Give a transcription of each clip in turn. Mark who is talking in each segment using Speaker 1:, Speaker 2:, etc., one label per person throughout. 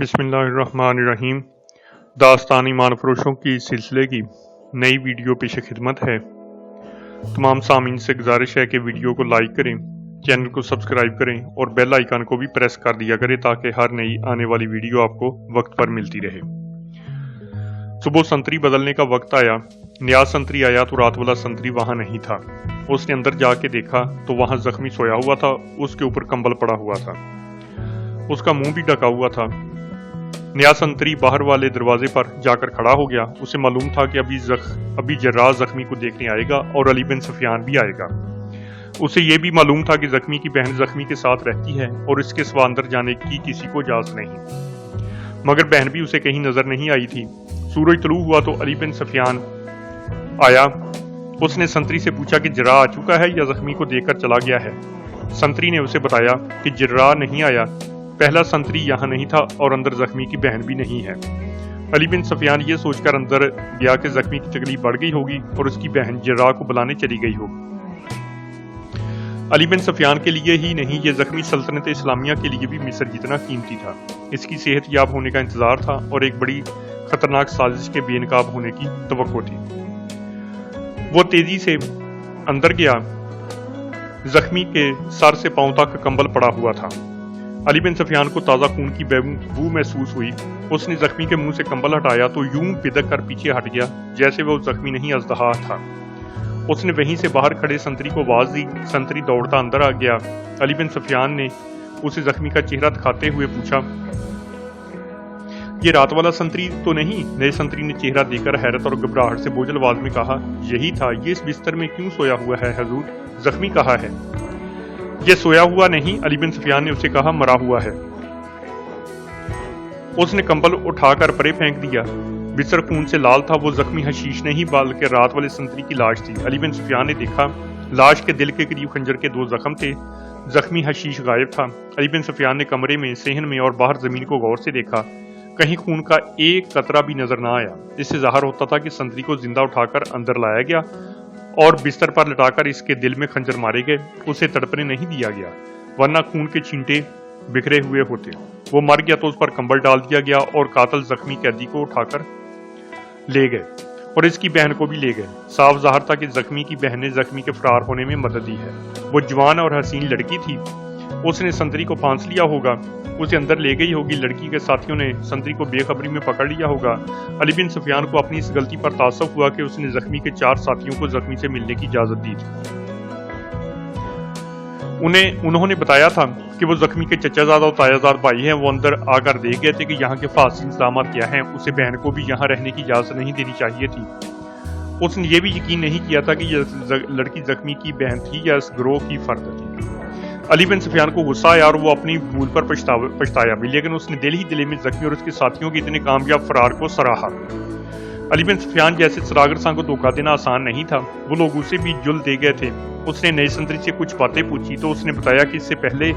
Speaker 1: بسم اللہ الرحمن الرحیم۔ داستان ایمان فروشوں کی سلسلے کی نئی ویڈیو پیش خدمت ہے۔ تمام سامعین سے گزارش ہے کہ ویڈیو کو لائک کریں، چینل کو سبسکرائب کریں اور بیل آئیکن کو بھی پریس کر دیا کریں تاکہ ہر نئی آنے والی ویڈیو آپ کو وقت پر ملتی رہے۔ صبح سنتری بدلنے کا وقت آیا۔ نیا سنتری آیا تو رات والا سنتری وہاں نہیں تھا۔ اس نے اندر جا کے دیکھا تو وہاں زخمی سویا ہوا تھا، اس کے اوپر کمبل پڑا ہوا تھا، اس کا منہ بھی ڈھکا ہوا تھا۔ نیا سنتری باہر والے دروازے پر جا کر کھڑا ہو گیا۔ اسے معلوم تھا کہ ابھی جراح زخمی کو دیکھنے آئے گا اور علی بن سفیان بھی آئے گا۔ اسے یہ بھی معلوم تھا کہ زخمی کی بہن زخمی کے ساتھ رہتی ہے اور اس کے سوا اندر جانے کی کسی کو اجازت نہیں، مگر بہن بھی اسے کہیں نظر نہیں آئی تھی۔ سورج طلوع ہوا تو علی بن سفیان آیا۔ اس نے سنتری سے پوچھا کہ جراح آ چکا ہے یا زخمی کو دیکھ کر چلا گیا ہے۔ سنتری نے اسے بتایا کہ جراح نہیں آیا، پہلا سنتری یہاں نہیں تھا اور اندر زخمی کی بہن بھی نہیں ہے۔ علی بن سفیان یہ سوچ کر اندر گیا کہ زخمی کی تکلیف بڑھ گئی ہوگی اور اس کی بہن جراح کو بلانے چلی گئی ہوگی۔ علی بن سفیان کے لیے ہی نہیں، یہ زخمی سلطنت اسلامیہ کے لیے بھی مصر جتنا قیمتی تھا۔ اس کی صحت یاب ہونے کا انتظار تھا اور ایک بڑی خطرناک سازش کے بے نقاب ہونے کی توقع تھی۔ وہ تیزی سے اندر گیا۔ زخمی کے سر سے پاؤں تک کمبل پڑا ہوا تھا۔ علی بن سفیان کو تازہ خون کی بو محسوس ہوئی۔ اس نے زخمی کے منہ سے کمبل ہٹایا تو یوں پدک کر پیچھے ہٹ گیا جیسے وہ زخمی نہیں اژدہا تھا۔ اس نے وہیں سے باہر کھڑے سنتری کو آواز دی۔ سنتری دوڑتا اندر آ گیا۔ علی بن سفیان نے اسے زخمی کا چہرہ دکھاتے ہوئے پوچھا، یہ رات والا سنتری تو نہیں؟ نئے سنتری نے چہرہ دے کر حیرت اور گھبراہٹ سے بوجھل آواز میں کہا، یہی تھا۔ یہ اس بستر میں کیوں سویا ہوا ہے حضور؟ زخمی کہاں ہے؟ یہ سویا ہوا نہیں، علی بن سفیان نے اسے کہا، مرا ہوا ہے۔ اس نے کمبل اٹھا کر پرے پھینک دیا۔ بستر خون سے لال تھا۔ وہ زخمی حشیش نہیں بلکہ رات والے سنتری کی لاش تھی۔ علی بن سفیان نے دیکھا، لاش کے دل کے قریب خنجر کے 2 زخم تھے۔ زخمی حشیش غائب تھا۔ علی بن سفیان نے کمرے میں، صحن میں اور باہر زمین کو غور سے دیکھا۔ کہیں خون کا ایک قطرہ بھی نظر نہ آیا۔ اس سے ظاہر ہوتا تھا کہ سنتری کو زندہ اٹھا کر اندر لایا گیا اور بستر پر لٹا کر اس کے دل میں خنجر مارے گئے۔ اسے تڑپنے نہیں دیا گیا، ورنہ خون کے چھینٹے بکھرے ہوئے ہوتے۔ وہ مر گیا تو اس پر کمبل ڈال دیا گیا اور قاتل زخمی قیدی کو اٹھا کر لے گئے اور اس کی بہن کو بھی لے گئے۔ صاف ظاہر تھا کہ زخمی کی بہن نے زخمی کے فرار ہونے میں مدد دی ہے۔ وہ جوان اور حسین لڑکی تھی۔ اس نے سنتری کو پھانس لیا ہوگا، اسے اندر لے گئی ہوگی۔ لڑکی کے ساتھیوں نے سنتری کو بے خبری میں پکڑ لیا ہوگا۔ علی بن سفیان کو اپنی اس غلطی پر تاسف ہوا کہ اس نے زخمی کے 4 ساتھیوں کو زخمی سے ملنے کی اجازت دی تھی۔ انہوں نے بتایا تھا کہ وہ زخمی کے چچا زاد اور تایا زاد بھائی ہیں۔ وہ اندر آ کر دیکھ گئے تھے کہ یہاں کے فاصل انتظامات کیا ہیں۔ اسے بہن کو بھی یہاں رہنے کی اجازت نہیں دینی چاہیے تھی۔ اس نے یہ بھی یقین نہیں کیا تھا کہ یہ لڑکی زخمی کی بہن تھی یا اس گروہ کی فرد تھی۔ علی بن سفیان کو غصہ آیا اور وہ اپنی بھول پر پچھتایا بھی، لیکن اس نے دل ہی دل میں زخمی اور اس کے ساتھیوں کے اتنے کامیاب فرار کو سراہا۔ علی بن سفیان جیسے سراغرساں کو دھوکہ دینا آسان نہیں تھا۔ وہ لوگ اسے بھی جل دے گئے تھے۔ اس نے نئے سنتری سے کچھ باتیں پوچھی تو اس نے بتایا کہ اس سے پہلے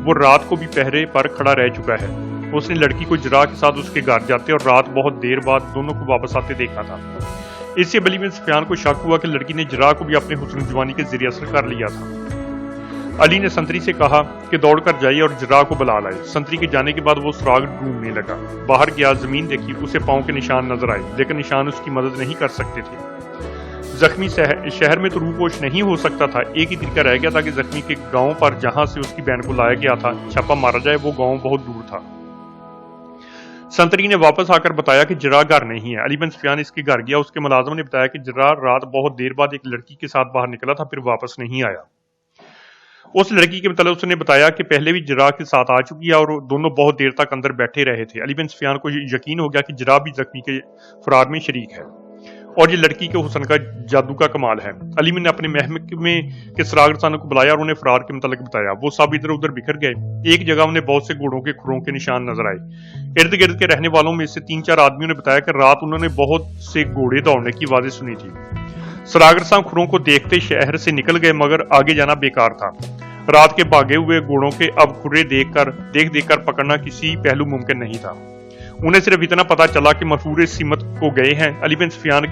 Speaker 1: وہ رات کو بھی پہرے پر کھڑا رہ چکا ہے۔ اس نے لڑکی کو جراح کے ساتھ اس کے گھر جاتے اور رات بہت دیر بعد دونوں کو واپس آتے دیکھا تھا۔ اس سے علی بن سفیان کو شک ہوا کہ لڑکی نے جراح کو بھی اپنے حسن جوانی کے ذریعے اثر کر لیا تھا۔ علی نے سنتری سے کہا کہ دوڑ کر جائیے اور جراح کو بلا لائے۔ سنتری کے جانے کے بعد وہ سراغ ڈھونڈنے لگا۔ باہر گیا، زمین دیکھی، اسے پاؤں کے نشان نظر آئے، لیکن نشان اس کی مدد نہیں کر سکتے تھے۔ زخمی شہر میں تو روپوش نہیں ہو سکتا تھا۔ ایک ہی طریقہ رہ گیا تھا کہ زخمی کے گاؤں پر جہاں سے اس کی بہن کو لایا گیا تھا چھاپا مارا جائے۔ وہ گاؤں بہت دور تھا۔ سنتری نے واپس آ کر بتایا کہ جراح گھر نہیں ہے۔ علی بن سفیان اس کے گھر گیا۔ اس کے ملازم نے بتایا کہ جراح رات بہت دیر بعد ایک لڑکی کے ساتھ باہر نکلا تھا، پھر واپس نہیں آیا۔ اس لڑکی کے متعلق اس نے بتایا کہ پہلے بھی جراح کے ساتھ آ چکی ہے اور دونوں بہت دیر تک اندر بیٹھے رہے تھے۔ علی بن سفیان کو یقین ہو گیا کہ جراح بھی زخمی کے فرار میں شریک ہے اور یہ لڑکی کے حسن کا جادو کا کمال ہے۔ علی نے اپنے محکمے کے سراغرسانوں کو بلایا اور انہیں فرار کے متعلق بتایا۔ وہ سب ادھر ادھر بکھر گئے۔ ایک جگہ انہیں بہت سے گھوڑوں کے کھروں کے نشان نظر آئے۔ ارد گرد کے رہنے والوں میں سے 3-4 آدمیوں نے بتایا کہ رات انہوں نے بہت سے گھوڑے دوڑنے کی آوازیں سنی تھی۔ سراغرساں کھروں کو دیکھتے شہر سے نکل گئے، مگر آگے جانا بیکار تھا۔ رات کے بھاگے ہوئے گھوڑوں کے اب کھرے دیکھ دیکھ کر پکڑنا کسی پہلو ممکن نہیں تھا۔ انہیں صرف اتنا پتا چلا کہ مفرور سمت کو گئے ہیں۔ علی بن سفیان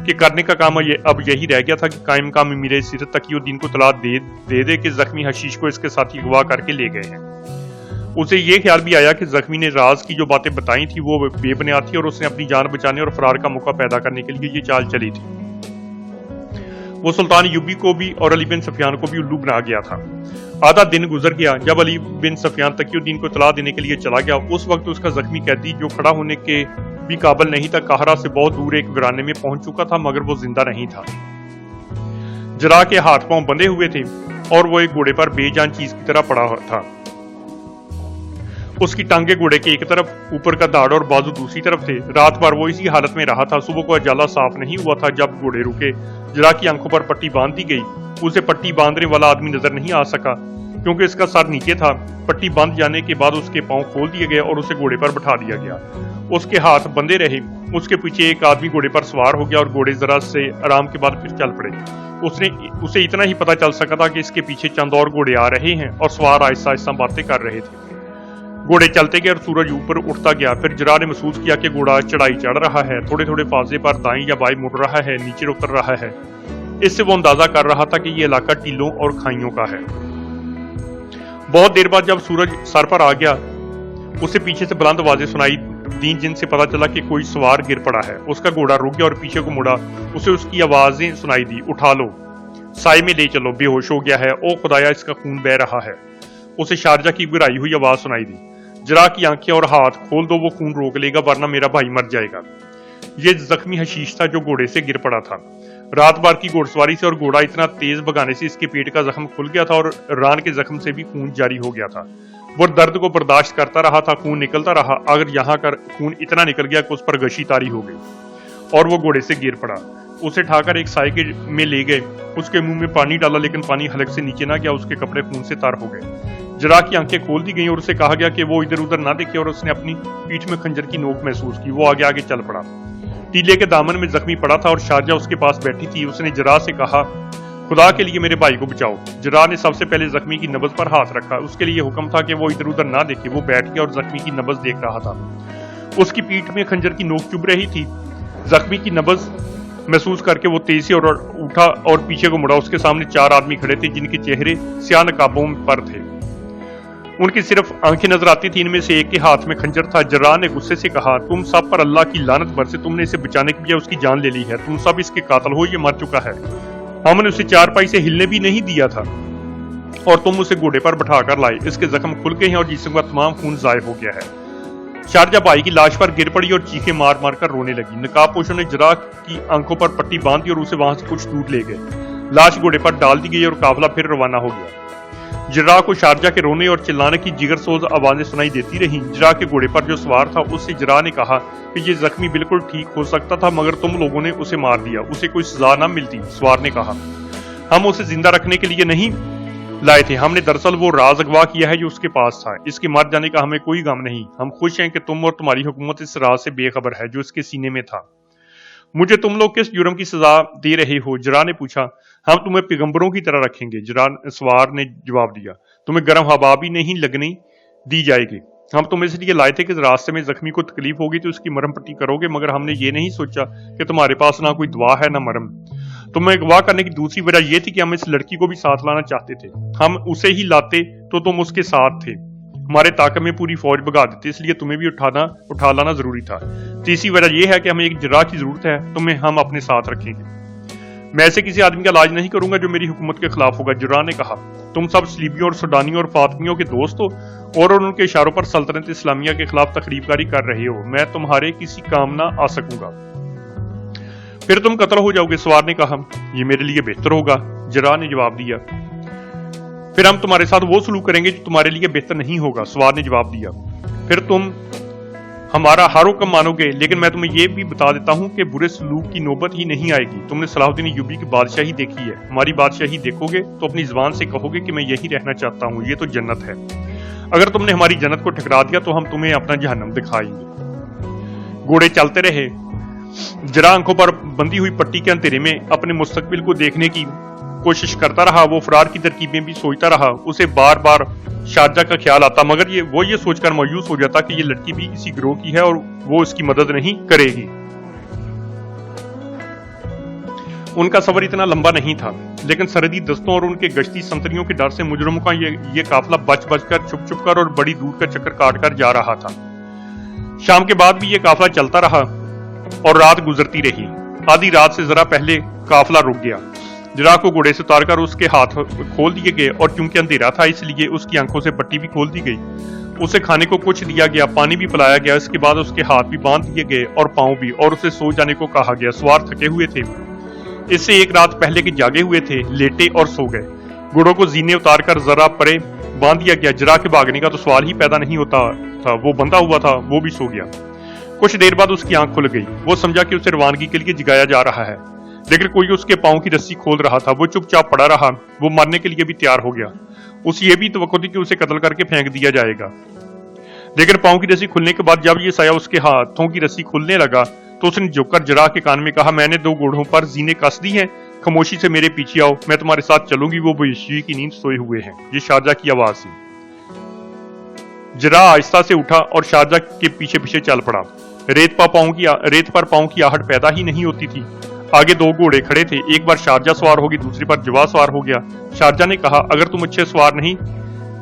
Speaker 1: کے کرنے کا کام اب یہی رہ گیا تھا کہ قائم مقام امیر سیرت تقی الدین کو اطلاع دے کہ زخمی حشیش کو اس کے ساتھی اغوا کر کے لے گئے ہیں۔ उसे ये ख्याल भी आया कि जख्मी ने राज की जो बातें बताई थी वो बेबुनियाद थी और उसने अपनी जान बचाने और फरार का मौका पैदा करने के लिए ये चाल चली थी। वो सुल्तान यूबी को भी और अली बिन सफियान को भी उल्लू बना गया था। आधा दिन गुजर गया जब अली बिन सफियान तकीउद्दीन को इत्तला देने के लिए चला गया। उस वक्त उसका जख्मी कैदी जो खड़ा होने के भी काबिल नहीं था, काहरा से बहुत दूर एक वीराने में पहुंच चुका था, मगर वो जिंदा नहीं था। जरा के हाथ पांव बंधे हुए थे और वो एक घोड़े पर बेजान चीज की तरह पड़ा था। उसकी टांगे घोड़े के एक तरफ, ऊपर का दाढ़ और बाजू दूसरी तरफ थे। रात भर वो इसी हालत में रहा था। सुबह को अजाला साफ नहीं हुआ था जब घोड़े रुके। जरा की आंखों पर पट्टी बांध दी गई। उसे पट्टी बांधने वाला आदमी नजर नहीं आ सका क्योंकि इसका सर नीचे था। पट्टी बांध जाने के बाद उसके पांव खोल दिए गए और उसे घोड़े पर बैठा दिया गया। उसके हाथ बंधे रहे। उसके पीछे एक आदमी घोड़े पर सवार हो गया और घोड़े जरा से आराम के बाद फिर चल पड़े। उसे इतना ही पता चल सका था कि इसके पीछे चंद और घोड़े आ रहे हैं और सवार आहिस्ता आहिस्ता बातें कर रहे थे। घोड़े चलते गए और सूरज ऊपर उठता गया। फिर जरा ने महसूस किया कि घोड़ा चढ़ाई चढ़ रहा है, थोड़े थोड़े फासले पर दाएं या बाएं मुड़ रहा है, नीचे उतर रहा है। इससे वो अंदाजा कर रहा था कि ये इलाका टीलों और खाइयों का है। बहुत देर बाद जब सूरज सर पर आ गया, उसे पीछे से बुलंद आवाजें सुनाई दी जिनसे पता चला कि कोई सवार गिर पड़ा है। उसका घोड़ा रुक गया और पीछे को मुड़ा। उसे उसकी आवाजें सुनाई दी, उठा लो, साए में ले चलो, बेहोश हो गया है, ओ खुदाया इसका खून बह रहा है। उसे शारजा की गिराई हुई आवाज सुनाई दी, जरा की आंखें और हाथ खोल दो, वो खून रोक लेगा वरना मेरा भाई मर जाएगा। ये जख्मी हशीश था जो घोड़े से गिर पड़ा था। रात भर की घोड़सवारी से और घोड़ा इतना तेज भगाने से इसके पेट का जख्म खुल गया था और रान के जख्म से भी खून जारी हो गया था। वो दर्द को बर्दाश्त करता रहा था, खून निकलता रहा। अगर यहाँ कर खून इतना निकल गया कि उस पर गशी तारी हो गई और वो घोड़े से गिर पड़ा। उसे ठाकर एक साए में ले गए। उसके मुंह में पानी डाला लेकिन पानी हलक से नीचे ना गया। उसके कपड़े खून से तार हो गए। जरा की आंखें खोल दी गई और उसे कहा गया कि वो इधर उधर ना देखे और उसने अपनी पीठ में खंजर की नोक महसूस की। वो आगे आगे चल पड़ा। टीले के दामन में जख्मी पड़ा था और शारजा उसके पास बैठी थी। उसने जरा से कहा, खुदा के लिए मेरे भाई को बचाओ। जरा ने सबसे पहले जख्मी की नब्ज पर हाथ रखा। उसके लिए हुक्म था कि वो इधर उधर ना देखे। वो बैठ गया और जख्मी की नब्ज देख रहा था। उसकी पीठ में खंजर की नोक चुभ रही थी। जख्मी की नब्ज महसूस करके वो तेजी से और उठा और पीछे को मुड़ा। उसके सामने 4 आदमी खड़े थे जिनके चेहरे स्याह नकाबों पर थे। उनकी सिर्फ आंखें नजर आती थी। इनमें से एक के हाथ में खंजर था। जर्रा ने गुस्से से कहा, तुम सब पर अल्लाह की लानत बरसे, तुमने इसे बचाने के लिए उसकी जान ले ली है। तुम सब इसके कातिल हो, ये मर चुका है। हमने उसे चारपाई से हिलने भी नहीं दिया था और तुम उसे घोड़े पर बैठा कर लाए। इसके जख्म खुल गए हैं और जिसम का तमाम खून जाय हो गया है। शारजा भाई की लाश पर गिर पड़ी और चीखें मार मार कर रोने लगी। नकाब पोशों ने जरा की आंखों पर पट्टी बांध दी और उसे वहां से कुछ दूर ले गए। लाश घोड़े पर डाल दी गई और काफिला फिर रवाना हो गया। जरा को शारजा के रोने और चिल्लाने की जिगर सोज आवाजें सुनाई देती रहीं। जरा के घोड़े पर जो सवार था उससे जरा ने कहा कि ये जख्मी बिल्कुल ठीक हो सकता था मगर तुम लोगों ने उसे मार दिया, उसे कोई सजा न मिलती। सवार ने कहा, हम उसे जिंदा रखने के लिए नहीं लाए थे, हमने दरअसल वो राज अगवा किया है जो उसके पास था। इसके मर जाने का हमें कोई गम नहीं। हम खुश हैं कि तुम और तुम्हारी हुकूमत इस राज से बेखबर है जो इसके सीने में था। मुझे तुम लोग किस जुर्म की सजा दे रहे हो? जरा ने पूछा। हम तुम्हें पैगंबरों की तरह रखेंगे, सवार ने जवाब दिया। तुम्हें गर्म हवा भी नहीं लगने दी जाएगी। हम तुम्हें इसलिए लाए थे कि रास्ते में जख्मी को तकलीफ होगी तो उसकी मरहम पट्टी करोगे, मगर हमने ये नहीं सोचा कि तुम्हारे पास ना कोई दवा है ना मरहम। तुम्हें अगवा करने की दूसरी वजह यह थी कि हम इस लड़की को भी साथ लाना चाहते थे। हम उसे ही लाते तो तुम उसके साथ थे, हमारे ताकत में पूरी फौज भगा देते, इसलिए तुम्हें भी उठा लाना जरूरी था। तीसरी वजह यह है कि हमें एक जरा की जरूरत है, तुम्हें हम अपने साथ रखेंगे। मैं ऐसे किसी आदमी का इलाज नहीं करूंगा जो मेरी हुकूमत के खिलाफ होगा। जरा ने कहा, तुम सब सलीबियों और सुडानियों और फातमियों के दोस्त हो और उनके इशारों पर सल्तनत इस्लामिया के खिलाफ तकरीबकारी कर रहे हो। मैं तुम्हारे किसी काम ना आ सकूंगा, फिर तुम कत्ल हो जाओगे। सवार ने कहा, यह मेरे लिए बेहतर होगा। जरा ने जवाब दिया, फिर हम तुम्हारे साथ वो सलूक करेंगे जो तुम्हारे लिए बेहतर नहीं होगा। सवार ने जवाब दिया, फिर तुम हमारा हर हुक्म मानोगे, लेकिन मैं तुम्हें यह भी बता देता हूं कि बुरे सलूक की नौबत ही नहीं आएगी। तुमने सलाहुद्दीन यूबी की बादशाही देखी है, हमारी बादशाही देखोगे तो अपनी जुबान से कहोगे कि मैं यही रहना चाहता हूं, ये तो जन्नत है। अगर तुमने हमारी जन्नत को ठुकरा दिया तो हम तुम्हें अपना जहन्नम दिखाएंगे। घोड़े चलते रहे। जरा आंखों पर बंधी हुई पट्टी के अंधेरे में अपने मुस्तकबिल को देखने की कोशिश करता रहा। वो फरार की तरकीबें भी सोचता रहा। उसे बार बार शारजा का ख्याल आता, मगर वो ये सोचकर मायूस हो जाता कि ये लड़की भी इसी गिरोह की है और वो इसकी मदद नहीं करेगी। ان کا سفر اتنا لمبا نہیں تھا، لیکن سرحدی دستوں اور ان کے گشتی سنتریوں کے ڈر سے مجرموں کا یہ قافلہ بچ کر چھپ کر اور بڑی دور کا چکر کاٹ کر جا رہا تھا۔ شام کے بعد بھی یہ قافلہ چلتا رہا اور رات گزرتی رہی۔ آدھی رات سے ذرا پہلے قافلہ رک گیا۔ جراح کو گھوڑے سے اتار کر اس کے ہاتھ کھول دیے گئے اور چونکہ اندھیرا تھا اس لیے اس کی آنکھوں سے پٹی بھی کھول دی گئی۔ اسے کھانے کو کچھ دیا گیا، پانی بھی پلایا گیا، اس کے بعد اس کے ہاتھ بھی باندھ دیے گئے اور پاؤں بھی، اور اسے سو جانے کو کہا گیا۔ سوار تھکے ہوئے تھے، اس سے ایک رات پہلے کے جاگے ہوئے تھے، لیٹے اور سو گئے۔ گھوڑوں کو زینے اتار کر ذرا پرے باندھ دیا گیا۔ جراح کے بھاگنے کا تو سوال ہی پیدا نہیں ہوتا تھا، وہ بندھا ہوا تھا، وہ بھی سو گیا۔ کچھ دیر بعد اس کی آنکھ کھل گئی۔ وہ سمجھا کہ اسے روانگی کے لیے جگایا جا رہا ہے، لیکن کوئی اس کے پاؤں کی رسی کھول رہا تھا۔ وہ چپ چاپ پڑا رہا، وہ مرنے کے لیے بھی تیار ہو گیا۔ اسے یہ بھی توقع تھی کہ اسے قتل کر کے پھینک دیا جائے گا، لیکن پاؤں کی رسی کھلنے کے بعد جب یہ سایہ اس کے ہاتھوں کی رسی کھلنے لگا تو اس نے جھک کر جراح کے کان میں کہا، میں نے 2 گھوڑوں پر زینے کس دی ہیں، خاموشی سے میرے پیچھے آؤ، میں تمہارے ساتھ چلوں گی۔ وہ بیہوشی کی نیند سوئے ہوئے ہیں۔ یہ شارجہ کی آواز تھی۔ جراح آہستہ سے اٹھا اور شارجہ کے پیچھے پیچھے چل پڑا۔ ریت پر پاؤں کی آہٹ پیدا ہی نہیں ہوتی تھی۔ آگے 2 گھوڑے کھڑے تھے، ایک بار شارجہ سوار ہوگی، دوسری پر جوا سوار ہو گیا۔ شارجہ نے کہا، اگر تم اچھے سوار نہیں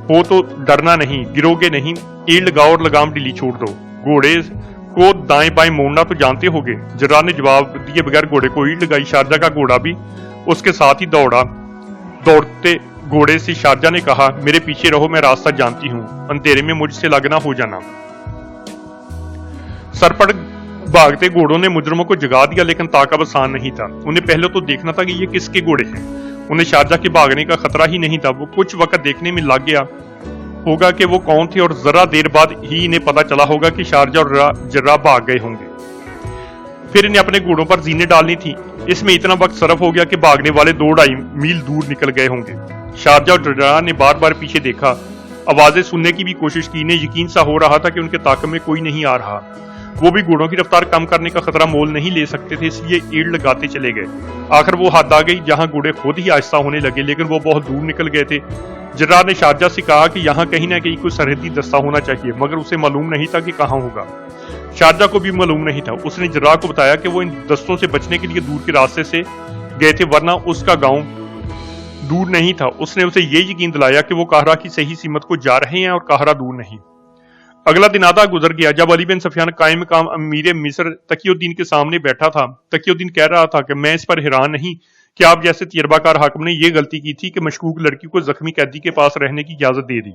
Speaker 1: ہو تو ڈرنا نہیں، گرو گے نہیں، ایڑ لگاؤ اور لگام ڈھیلی چھوڑ دو۔ گھوڑے کو دائیں بائیں موڑنا تو جانتے ہوگے۔ جراح نے جواب دیے بغیر گھوڑے کو ایڑ لگائی۔ شارجہ کا گھوڑا بھی اس کے ساتھ ہی دوڑتے گھوڑے سے شارجہ نے کہا، میرے پیچھے رہو، میں راستہ جانتی ہوں، اندھیرے میں مجھ سے لگ نہ ہو جانا۔ سرپٹ بھاگتے گھوڑوں نے مجرموں کو جگا دیا، لیکن طاقت آسان نہیں تھا۔ انہیں پہلے تو دیکھنا تھا کہ یہ کس کے گھوڑے ہیں۔ انہیں شارجہ کے بھاگنے کا خطرہ ہی نہیں تھا۔ وہ کچھ وقت دیکھنے میں لگ گیا ہوگا کہ وہ کون تھے، اور ذرا دیر بعد ہی انہیں پتا چلا ہوگا کہ شارجہ اور جراح بھاگ گئے ہوں گے۔ پھر انہیں اپنے گھوڑوں پر زینے ڈالنی تھی۔ اس میں اتنا وقت صرف ہو گیا کہ بھاگنے والے 2-2.5 میل دور نکل گئے ہوں گے۔ شارجہ اور جراح نے بار بار پیچھے دیکھا، آوازیں سننے کی بھی کوشش کی۔ انہیں یقین سا ہو رہا تھا کہ ان کے طاقت میں کوئی نہیں آ رہا۔ وہ بھی گھوڑوں کی رفتار کم کرنے کا خطرہ مول نہیں لے سکتے تھے، اس لیے ایڑ لگاتے چلے گئے۔ آخر وہ حد آ گئی جہاں گھوڑے خود ہی آہستہ ہونے لگے، لیکن وہ بہت دور نکل گئے تھے۔ جراح نے شارجہ سے کہا کہ یہاں کہیں نہ کہیں کوئی سرحدی دستہ ہونا چاہیے، مگر اسے معلوم نہیں تھا کہ کہاں ہوگا۔ شارجہ کو بھی معلوم نہیں تھا۔ اس نے جراح کو بتایا کہ وہ ان دستوں سے بچنے کے لیے دور کے راستے سے گئے تھے، ورنہ اس کا گاؤں دور نہیں تھا۔ اس نے اسے یہ یقین دلایا کہ وہ قاہرہ کی صحیح سمت کو جا رہے ہیں اور قاہرہ دور نہیں۔ اگلا دن آدھا گزر گیا جب علی بن سفیان قائم مقام امیر مصر تقی الدین کے سامنے بیٹھا تھا۔ تقی الدین کہہ رہا تھا کہ میں اس پر حیران نہیں کہ آپ جیسے تجربہ کار حاکم نے یہ غلطی کی تھی کہ مشکوک لڑکی کو زخمی قیدی کے پاس رہنے کی اجازت دے دی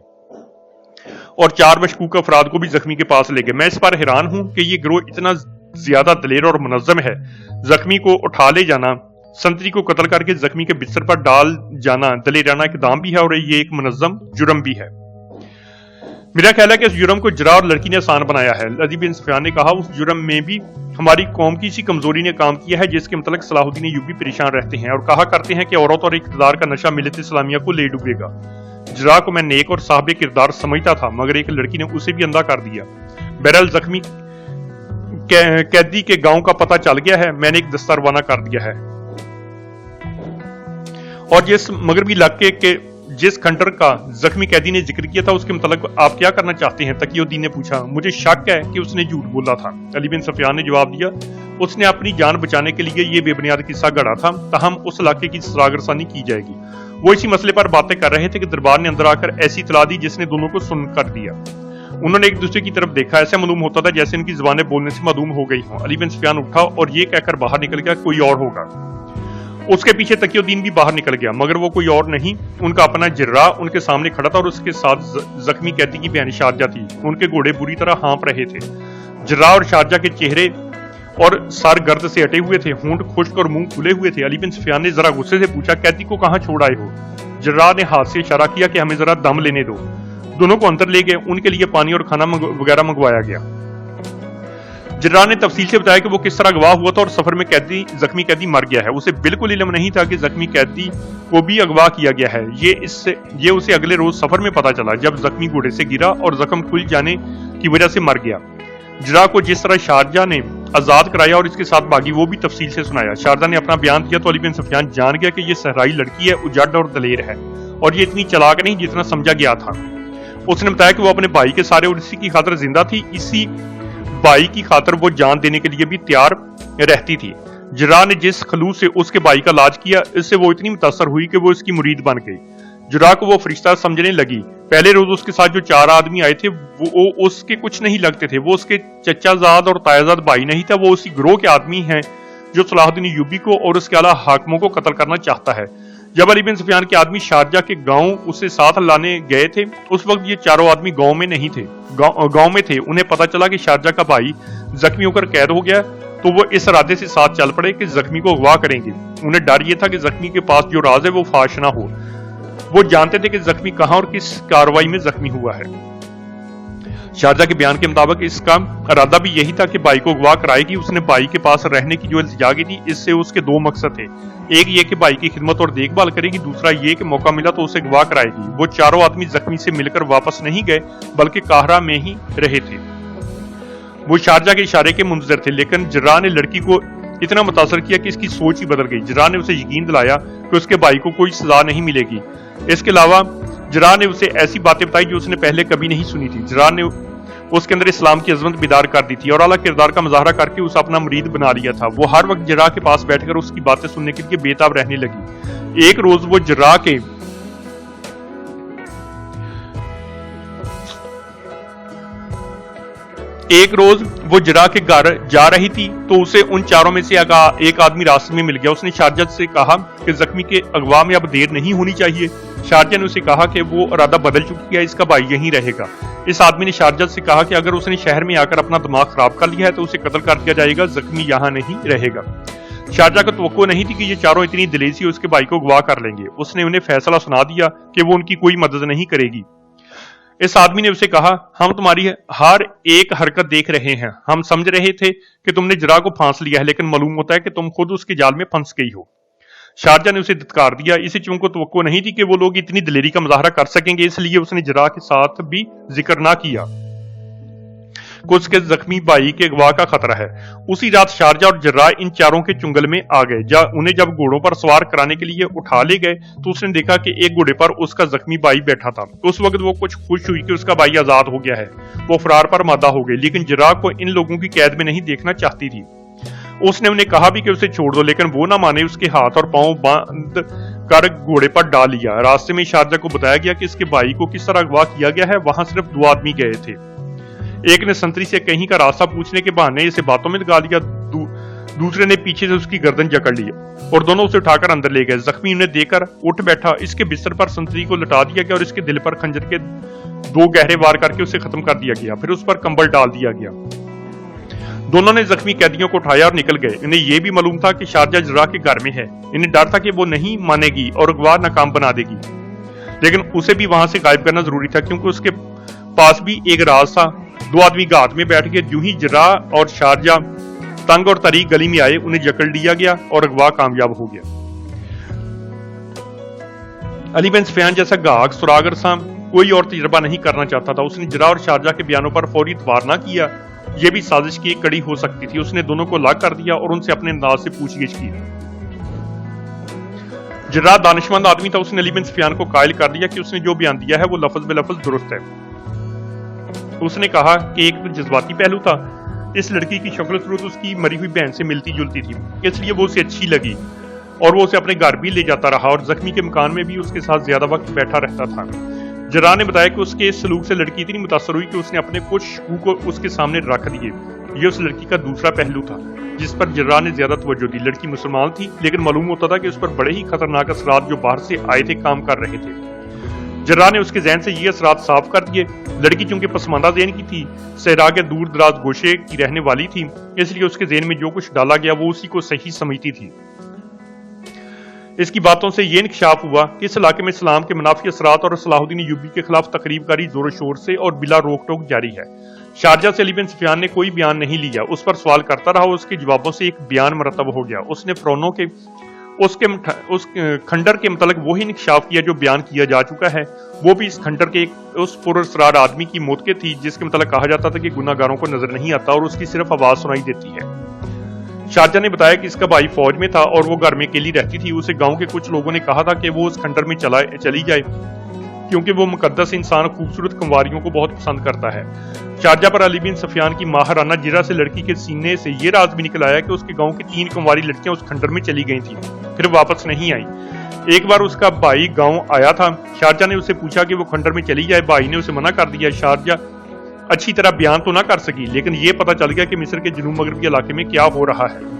Speaker 1: اور 4 مشکوک افراد کو بھی زخمی کے پاس لے گئے۔ میں اس پر حیران ہوں کہ یہ گروہ اتنا زیادہ دلیر اور منظم ہے۔ زخمی کو اٹھا لے جانا، سنتری کو قتل کر کے زخمی کے بستر پر ڈال جانا دلیرانہ اقدام بھی ہے اور یہ ایک منظم جرم بھی ہے۔ میرا خیال ہے کہ اس جرم کو جراح اور لڑکی نے آسان بنایا ہے۔ علی بن سفیان نے کہا، اس جرم میں بھی ہماری قوم کی اسی کمزوری نے کام کیا ہے جس کے متعلق صلاح الدین ایوبی پریشان رہتے ہیں اور کہا کرتے ہیں کہ عورت اور اقتدار کا نشہ ملت اسلامیہ کو لے ڈوبے گا۔ جراح کو میں نیک اور صاحب کردار سمجھتا تھا، مگر ایک لڑکی نے اسے بھی اندھا کر دیا۔ بہرحال زخمی قیدی کے گاؤں کا پتہ چل گیا ہے، میں نے ایک دستہ روانہ کر دیا ہے، اور جس مغربی علاقے کے جس کھنڈر کا زخمی قیدی نے ذکر کیا تھا اس کے متعلق آپ کیا کرنا چاہتے ہیں؟ تقی الدین نے پوچھا۔ مجھے شک ہے کہ اس نے جھوٹ بولا تھا، علی بن سفیان نے جواب دیا۔ اس نے اپنی جان بچانے کے لیے یہ بے بنیاد قصہ گڑھا تھا، تاہم اس علاقے کی سراغرسانی کی جائے گی۔ وہ اسی مسئلے پر باتیں کر رہے تھے کہ دربار نے اندر آ کر ایسی اطلاع دی جس نے دونوں کو سن کر دیا۔ انہوں نے ایک دوسرے کی طرف دیکھا، ایسا معلوم ہوتا تھا جیسے ان کی زبانیں بولنے سے معدوم ہو گئی ہوں۔ علی بن سفیان اٹھا اور یہ کہہ کر باہر نکل گیا، کوئی اور ہوگا۔ اس کے پیچھے تقی الدین بھی باہر نکل گیا، مگر وہ کوئی اور نہیں، ان کا اپنا جراح ان کے سامنے کھڑا تھا اور اس کے ساتھ زخمی قیدی کی بہن شارجہ تھی۔ ان کے گھوڑے بری طرح ہانپ رہے تھے۔ جراح اور شارجہ کے چہرے اور سر گرد سے ہٹے ہوئے تھے، ہونٹ خشک اور منہ کھلے ہوئے تھے۔ علی بن سفیان نے ذرا غصے سے پوچھا، قیدی کو کہاں چھوڑ آئے ہو؟ جراح نے ہاتھ سے اشارہ کیا کہ ہمیں ذرا دم لینے دو۔ دونوں کو اندر لے گئے، ان کے لیے پانی اور کھانا وغیرہ منگوایا گیا۔ جراح نے تفصیل سے بتایا کہ وہ کس طرح اغوا ہوا تھا اور سفر میں زخمی قیدی مر گیا ہے۔ اسے بالکل علم نہیں تھا کہ زخمی قیدی کو بھی اغوا کیا گیا ہے۔ یہ اسے اگلے روز سفر میں پتا چلا جب زخمی گھوڑے سے گرا اور زخم کھل جانے کی وجہ سے مر گیا۔ جراح کو جس طرح شارجہ نے آزاد کرایا اور اس کے ساتھ بھاگی وہ بھی تفصیل سے سنایا۔ شارجہ نے اپنا بیان دیا تو علی بن سفیان جان گیا کہ یہ صحرائی لڑکی ہے، اجڑ اور دلیر ہے اور یہ اتنی چلاک نہیں جتنا سمجھا گیا تھا۔ اس نے بتایا کہ وہ اپنے بھائی کے سارے اور اسی کی خاطر زندہ تھی، اسی بھائی کی خاطر وہ جان دینے کے لیے بھی تیار رہتی تھی۔ जर्राह ने जिस खलूस से उसके भाई का इलाज किया, इससे वो इतनी मुतासर हुई कि वो इसकी मुरीद बन गई। जर्राह को वो फरिश्ता समझने लगी। पहले रोज उसके साथ जो 4 आदमी आए थे वो उसके कुछ नहीं लगते थे। वो उसके चचाजाद और तायाजाद भाई नहीं था, वो उसी ग्रोह के आदमी हैं जो सलाहुद्दीन अय्यूबी को और उसके अला हाकिमों को कत्ल करना चाहता है। जब अली बिन सुफियान के आदमी शारजा के गांव उसे साथ लाने गए थे, उस वक्त ये चारों आदमी गांव में नहीं थे, गांव में थे। उन्हें पता चला कि शारजा का भाई जख्मी होकर कैद हो गया, तो वो इस इरादे से साथ चल पड़े कि जख्मी को अगवा करेंगे। उन्हें डर ये था कि जख्मी के पास जो राज है वो फाश ना हो। वो जानते थे कि जख्मी कहां और किस कार्रवाई में जख्मी हुआ है। शारजा के बयान के मुताबिक इसका इरादा भी यही था कि भाई को अगवा कराएगी। उसने भाई के पास रहने की जो इल्तिजा की थी, इससे उसके 2 मकसद थे। एक ये कि भाई की खिदमत और देखभाल करेगी, दूसरा ये कि मौका मिला तो उसे अगवा कराएगी। वो चारों आदमी जख्मी से मिलकर वापस नहीं गए, बल्कि काहरा में ही रहे थे। वो शारजा के इशारे के मुंतज़िर थे, लेकिन जर्राह ने लड़की को इतना मुतासर किया कि इसकी सोच ही बदल गई। जर्राह ने उसे यकीन दिलाया कि उसके भाई को कोई सजा नहीं मिलेगी। इसके अलावा जर्राह ने उसे ऐसी बातें बताई जो उसने पहले कभी नहीं सुनी थी। जर्राह ने उसके अंदर इस्लाम की अजमत बेदार कर दी थी और आला किरदार का मुजाहरा करके उसे अपना मुरीद बना लिया था। वो हर वक्त जर्राह के पास बैठकर उसकी बातें सुनने के लिए बेताब रहने लगी। एक रोज वो जर्राह के घर जा रही थी तो उसे उन चारों में से एक आदमी रास्ते में मिल गया। उसने शारजा से कहा कि जख्मी के अगवा में अब देर नहीं होनी चाहिए। शारजा ने उसे कहा कि वो इरादा बदल चुकी है, इसका भाई यहीं रहेगा। इस आदमी ने शारजा से कहा कि अगर उसने शहर में आकर अपना दिमाग खराब कर लिया है तो उसे कत्ल कर दिया जाएगा, जख्मी यहाँ नहीं रहेगा। शारजा को तवक्को नहीं थी कि ये चारों इतनी दिलेर से उसके भाई को अगवा कर लेंगे। उसने उन्हें फैसला सुना दिया कि वो उनकी कोई मदद नहीं करेगी। इस आदमी ने उसे कहा, हम तुम्हारी हर एक हरकत देख रहे हैं। हम समझ रहे थे कि तुमने जर्राह को फांस लिया है, लेकिन मालूम होता है कि तुम खुद उसके जाल में फंस गई हो। शारजा ने उसे धत्कार दिया। इसे चूंकि तवक्को नहीं थी कि वो लोग इतनी दिलेरी का मुजाहरा कर सकेंगे, इसलिए उसने जर्राह के साथ भी जिक्र ना किया कि उसके जख्मी भाई के अगवा का खतरा है। उसी रात शारजा और जर्राह इन चारों के चुंगल में आ गए। उन्हें जब घोड़ों पर सवार कराने के लिए उठा ले गए तो उसने देखा कि एक घोड़े पर उसका जख्मी भाई बैठा था। उस वक्त वो कुछ खुश हुई कि उसका भाई आजाद हो गया है। वो फरार पर मादा हो गई, लेकिन जर्राह को इन लोगों की कैद में नहीं देखना चाहती थी। उसने उन्हें कहा भी कि उसे छोड़ दो, लेकिन वो ना माने। उसके हाथ और पांव बांध कर घोड़े पर डाल लिया। रास्ते में शारजा को बताया गया कि इसके भाई को किस तरह अगवा किया गया है। वहां सिर्फ 2 आदमी गए थे। एक ने संतरी से कहीं का रास्ता पूछने के बहाने इसे बातों में लगा लिया, दूसरे ने पीछे से उसकी गर्दन जकड़ ली और दोनों उसे उठाकर अंदर ले गए। जख्मी उन्हें देखकर उठ बैठा। इसके बिस्तर पर संतरी को लटा दिया गया और इसके दिल पर खंजर के 2 गहरे वार करके उसे खत्म कर दिया गया। फिर उस पर कंबल डाल दिया गया। दोनों ने जख्मी कैदियों को उठाया और निकल गए। इन्हें यह भी मालूम था कि शारजा जर्राह के घर में है। इन्हें डर था कि वो नहीं मानेगी और अगवा नाकाम बना देगी, लेकिन उसे भी वहां से गायब करना जरूरी था, क्योंकि उसके पास भी एक राज था। 2 आदमी घात में बैठ गए। यूं ही जर्राह और शारजा तंग और तरीक गली में आए, उन्हें जकड़ लिया गया और अगवा कामयाब हो गया। अली बिन सुफियान जैसा गाहक सुरागर सा कोई और तजर्बा नहीं करना चाहता था। उसने जर्राह और शारजा के बयानों पर फौरी इतबार न किया। यह भी साजिश की एक कड़ी हो सकती थी। उसने दोनों को लाग कर दिया और उनसे अपने अंदाज से पूछगिछ की। जर्राह दानिशमंद आदमी था। उसने अली बिन सुफियान को कायल कर दिया कि उसने जो बयान दिया है वो लफ्ज बे लफ्ज दुरुस्त है। उसने कहा कि एक तो जज्बाती पहलू था। इस लड़की की शक्ल सूरत उसकी मरी हुई बहन से मिलती जुलती थी, इसलिए वो उसे अच्छी लगी और वो उसे अपने घर भी ले जाता रहा और जख्मी के मकान में भी उसके साथ ज्यादा वक्त बैठा रहता था। जर्राह ने बताया कि उसके इस सलूक से लड़की इतनी मुतासर हुई कि उसने अपने कुछ शकूक को उसके सामने रख दिए। ये उस लड़की का दूसरा पहलू था जिस पर जर्राह ने ज्यादा तवज्जो दी। लड़की मुसलमान थी, लेकिन मालूम होता था कि उस पर बड़े ही खतरनाक असरात जो बाहर से आए थे काम कर रहे थे। जर्राह ने उसके ज़हन से ये असरात साफ कर दिए। लड़की चूंकि पसमानदा ज़हन की थी, सहरा के दूर दराज गोशे की रहने वाली थी, इसलिए उसके ज़हन में जो कुछ डाला गया वो उसी को सही समझती थी। इसकी बातों से ये इंकशाफ हुआ कि इस इलाके में इस्लाम के मुनाफी असरात और सलाहुद्दीन अय्यूबी के खिलाफ तकरीबकारी जोर शोर से और बिला रोक टोक जारी है। शारजा से अली बिन सुफियान ने कोई बयान नहीं लिया। उस पर सवाल करता रहा। उसके जवाबों से एक बयान मरतब हो गया। उसने फ़िरौनों के उस खंडर के मतलब वही इंकशाफ किया जो बयान किया जा चुका है। वो भी इस खंडर के उस पुरअसरार आदमी की मौत के थी जिसके मतलब कहा जाता था कि गुनाहगारों को नजर नहीं आता और उसकी सिर्फ आवाज सुनाई देती है। शारजा ने बताया कि इसका भाई फौज में था और वो घर में अकेली रहती थी। उसे गांव के कुछ लोगों ने कहा था कि वो उस खंडर में चली जाए। क्योंकि वो मुकद्दस इंसान खूबसूरत कंवारियों को बहुत पसंद करता है। शारजा पर अली बिन सफियान की माहराना जिरा से लड़की के सीने से ये राज भी निकल आया कि उसके गांव की 3 कंवारी लड़कियां उस खंडर में चली गई थी, फिर वापस नहीं आई। एक बार उसका भाई गांव आया था। शारजा ने उससे पूछा कि वो खंडर में चली जाए। भाई ने उसे मना कर दिया। शारजा अच्छी तरह बयान तो ना कर सकी, लेकिन ये पता चल गया कि मिस्र के जनूब मगरब के इलाके में क्या हो रहा है।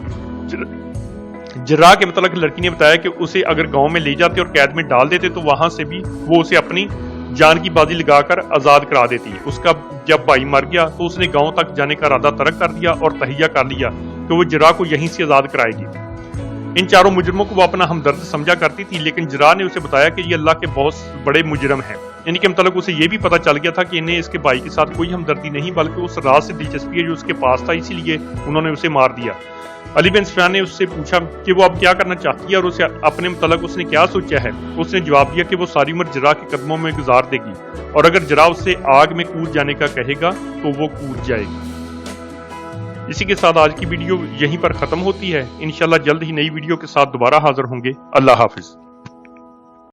Speaker 1: जरा के मतलब लड़की ने बताया कि उसे अगर गांव में ले जाते और कैद में डाल देते तो वहां से भी वो उसे अपनी जान की बाजी लगाकर आजाद करा देती। उसका जब भाई मर गया तो उसने गांव तक जाने का इरादा तर्क कर दिया और तहिया कर लिया कि वो जरा को यहीं से आजाद कराएगी। इन चारों मुजरमों को वो अपना हमदर्द समझा करती थी, लेकिन जरा ने उसे बताया कि ये अल्लाह के बहुत बड़े मुजरम हैं। इनके मतलब उसे ये भी पता चल गया था कि इन्हें इसके भाई के साथ कोई हमदर्दी नहीं, बल्कि उस राज से दिलचस्पी है जो उसके पास था, इसीलिए उन्होंने उसे मार दिया। अली बिन सफियान ने उससे पूछा कि वो अब क्या करना चाहती है और उसे अपने मुतल्लिक उसने क्या सोचा है। उसने जवाब दिया कि वो सारी उम्र जरा के कदमों में गुजार देगी और अगर जरा उससे आग में कूद जाने का कहेगा तो वो कूद जाएगी। इसी के साथ आज की वीडियो यहीं पर खत्म होती है। इंशाल्लाह जल्द ही नई वीडियो के साथ दोबारा हाजिर होंगे। अल्लाह हाफिज।